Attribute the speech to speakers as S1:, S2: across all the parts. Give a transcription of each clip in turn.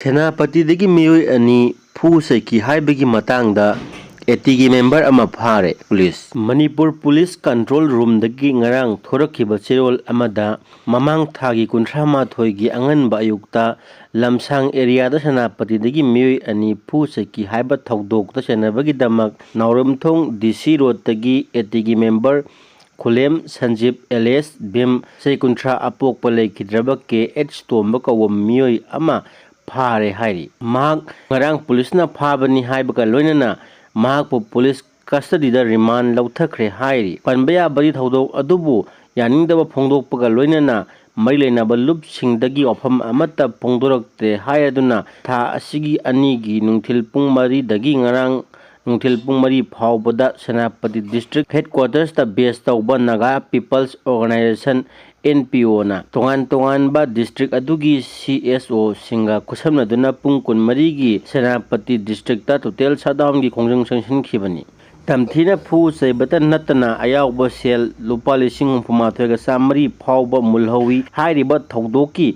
S1: ꯁꯦꯅꯥꯄꯇꯤꯗꯒꯤ ꯃꯤꯑꯣꯏ ꯑꯅꯤ ꯐꯨ ꯆꯩꯈꯤ ꯍꯥꯏꯕꯒꯤ ꯃꯇꯥꯡꯗ ꯑꯦꯇꯤꯒꯤ ꯃꯦꯝꯕꯔ ꯑꯃ ꯐꯥꯔꯦ ꯄꯨꯂꯤꯁ꯫ ꯃꯅꯤꯄꯨꯔ ꯄꯨꯂꯤꯁ ꯀꯟꯇ꯭ꯔꯣꯜ ꯔꯨꯝꯗꯒꯤ ꯉꯔꯥꯡ ꯊꯣꯔꯛꯈꯤꯕ ꯆꯦꯔꯣꯜ ꯑꯃꯗ ꯃꯃꯥꯡ ꯊꯥꯒꯤ 23ꯒꯤ ꯑꯉꯟꯕ ꯑꯌꯨꯛꯇ ꯂꯝꯁꯥꯡ ꯑꯦꯔꯤꯌꯥꯗ ꯁꯦꯅꯥꯄꯇꯤꯗꯒꯤ ꯃꯤꯑꯣꯏ ꯑꯅꯤ ꯐꯨ ꯆꯩꯈꯤ ꯍꯥꯏꯕ ꯊꯧꯗꯣꯛꯇ ꯆꯦꯟꯅꯕꯒꯤꯗꯃꯛ ꯅꯥꯎꯔꯦꯝꯊꯣꯡ ꯗꯤ.ꯁꯤ. ꯔꯣꯗꯇꯒꯤ ꯑꯦꯇꯤꯒꯤ ꯃꯦꯝꯕꯔ ꯈꯨꯂꯦꯝ ꯁꯟꯖꯤꯞ ꯑꯦꯂꯤꯌꯥꯁ ꯚꯤꯝ ꯆꯍꯤ 30 ꯑꯄꯣꯛꯄ ꯂꯩꯈꯤꯗ꯭ꯔꯕ ꯀꯦ.ꯑꯩꯆ. ꯇꯣꯝꯕ ꯀꯧꯕ ꯃꯤꯑꯣꯏ ꯑꯃ ꯐꯥꯔꯦ ꯍꯥꯏꯔꯤ꯫ ꯃꯍꯥꯛ ꯉꯔꯥꯡ ꯄꯨꯂꯤꯁꯅ ꯐꯥꯕꯅꯤ ꯍꯥꯏꯕꯒ ꯂꯣꯏꯅꯅ ꯃꯍꯥꯛꯄꯨ ꯄꯨꯂꯤꯁ ꯀꯁꯇꯗꯤꯗ ꯔꯤꯃꯥꯟꯗ ꯂꯧꯊꯈ꯭ꯔꯦ ꯍꯥꯏꯔꯤ꯫ ꯄꯟꯕ ꯌꯥꯕꯗꯤ ꯊꯧꯗꯣꯛ ꯑꯗꯨꯕꯨ ꯌꯥꯅꯤꯡꯗꯕ ꯐꯣꯡꯗꯣꯛꯄꯒ ꯂꯣꯏꯅꯅ ꯃꯔꯤ ꯂꯩꯅꯕ ꯂꯨꯞꯁꯤꯡꯗꯒꯤ ꯋꯥꯐꯝ ꯑꯃꯠꯇ ꯐꯣꯡꯗꯣꯔꯛꯇ꯭ꯔꯦ ꯍꯥꯏꯔꯗꯨꯅ ꯊꯥ ꯑꯁꯤꯒꯤ 2ꯒꯤ ꯅꯨꯡꯊꯤꯜ ꯄꯨꯡ 4ꯗꯒꯤꯉꯔꯥꯡ ꯅꯨꯡꯊꯤꯜ ꯄꯨꯡ 4 ꯐꯥꯎꯕꯗ ꯁꯦꯅꯥꯄꯇꯤ ꯗꯤꯁꯇ꯭ꯔꯤꯛ ꯍꯦꯗꯀ꯭ꯋꯥꯔꯇꯔꯁꯇ ꯕꯦꯖ ꯇꯧꯕ ꯅꯥꯒꯥ ꯄꯤꯄꯜꯁ ꯑꯣꯔꯒꯅꯥꯏꯖꯦꯁꯟ (NPO)ꯅ ꯇꯣꯉꯥꯟ-ꯇꯣꯉꯥꯟꯕ ꯗꯤꯁꯇ꯭ꯔꯤꯛ ꯑꯗꯨꯒꯤ CSO ꯁꯤꯡꯒ ꯈꯨꯠꯁꯝꯅꯗꯨꯅ ꯄꯨꯡ 24ꯒꯤ ꯁꯦꯅꯥꯄꯇꯤ ꯗꯤꯁꯇ꯭ꯔꯤꯛꯇ ꯇꯣꯇꯦꯜ ꯁꯠꯗꯥꯎꯟꯒꯤ ꯈꯣꯡꯖꯪ ꯆꯪꯁꯤꯟꯈꯤꯕꯅꯤ꯫ ꯇꯝꯊꯤꯅ ꯐꯨ ꯆꯩꯕꯇ ꯅꯠꯇꯅ ꯑꯌꯥꯎꯕ ꯁꯦꯜ ꯂꯨꯄꯥ ₹38,300 ꯐꯥꯎꯕ ꯃꯨꯜꯍꯧꯏ꯫ ꯍꯥꯏꯔꯤꯕ ꯊꯧꯗꯣꯛꯀꯤ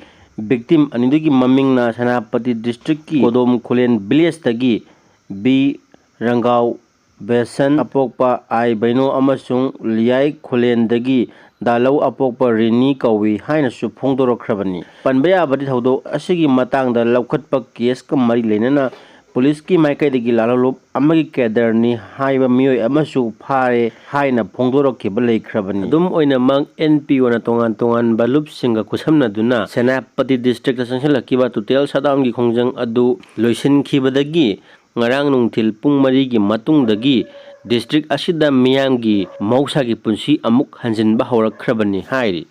S1: ꯚꯤꯛꯇꯤꯝ ꯑꯅꯤꯗꯨꯒꯤ ꯃꯃꯤꯡꯅ ꯁꯦꯅꯥꯄꯇꯤ ꯗꯤꯁꯇ꯭ꯔꯤꯛꯀꯤ ꯀꯣꯗꯣꯝ ꯈꯨꯂꯦꯟ ꯚꯤꯂꯦꯖꯇꯒꯤ ꯕꯤ. ꯔꯪꯒꯥꯎ ꯕꯦꯁꯟ ꯑꯄꯣꯛꯄ ꯑꯥꯏ. ꯕꯩꯅꯣ ꯑꯃꯁꯨꯡ ꯂꯤꯌꯥꯏ ꯈꯨꯂꯦꯟꯗꯒꯤ ꯗꯥꯂꯧ ꯑꯄꯣꯛꯄ ꯔꯤꯅꯤ ꯀꯧꯏ ꯍꯥꯏꯅꯁꯨ ꯐꯣꯡꯗꯣꯔꯛꯈ꯭ꯔꯕꯅꯤ꯫ ꯄꯟꯕ ꯌꯥꯕꯗꯤ ꯊꯧꯗꯣꯛ ꯑꯁꯤꯒꯤ ꯃꯇꯥꯡꯗ ꯂꯧꯈꯠꯄ ꯀꯦꯁꯀ ꯃꯔꯤ ꯂꯩꯅꯅ ꯄꯨꯂꯤꯁꯀꯤ ꯃꯥꯏꯀꯩꯗꯒꯤ ꯂꯥꯜꯂꯣꯟꯂꯨꯞ ꯑꯃꯒꯤ ꯀꯦꯗꯔꯅꯤ ꯍꯥꯏꯕ ꯃꯤꯑꯣꯏ ꯑꯃꯁꯨ ꯐꯥꯔꯦ ꯍꯥꯏꯅ ꯐꯣꯡꯗꯣꯔꯛꯈꯤꯕ ꯂꯩꯈ꯭ꯔꯕꯅꯤ꯫ ꯑꯗꯨꯝ ꯑꯣꯏꯅꯃꯛ NPO ꯅ ꯇꯣꯉꯥꯟ-ꯇꯣꯉꯥꯟꯕ ꯂꯨꯞꯁꯤꯡꯒ ꯈꯨꯠꯁꯝꯅꯗꯨꯅ ꯁꯦꯅꯥꯄꯇꯤ ꯗꯤꯁꯇ꯭ꯔꯤꯛꯇ ꯆꯪꯁꯤꯜꯂꯛꯈꯤꯕ ꯇꯣꯇꯦꯜ ꯁꯠꯗꯥꯎꯟꯒꯤ ꯈꯣꯡꯖꯪ ꯑꯗꯨ ꯂꯣꯏꯁꯤꯟꯈꯤꯕꯗꯒꯤ ꯉꯔꯥꯡ ꯅꯨꯡꯊꯤꯜ ꯄꯨꯡ 4ꯒꯤ ꯃꯇꯨꯡꯗꯒꯤ ꯗꯤꯁꯇ꯭ꯔꯤꯛ ꯑꯁꯤꯗ ꯃꯤꯌꯥꯝꯒꯤ ꯃꯍꯧꯁꯥꯒꯤ ꯄꯨꯟꯁꯤ ꯑꯃꯨꯛ ꯍꯟꯖꯤꯟꯕ ꯍꯧꯔꯛꯈ꯭ꯔꯕꯅꯤ ꯍꯥꯏꯔꯤ꯫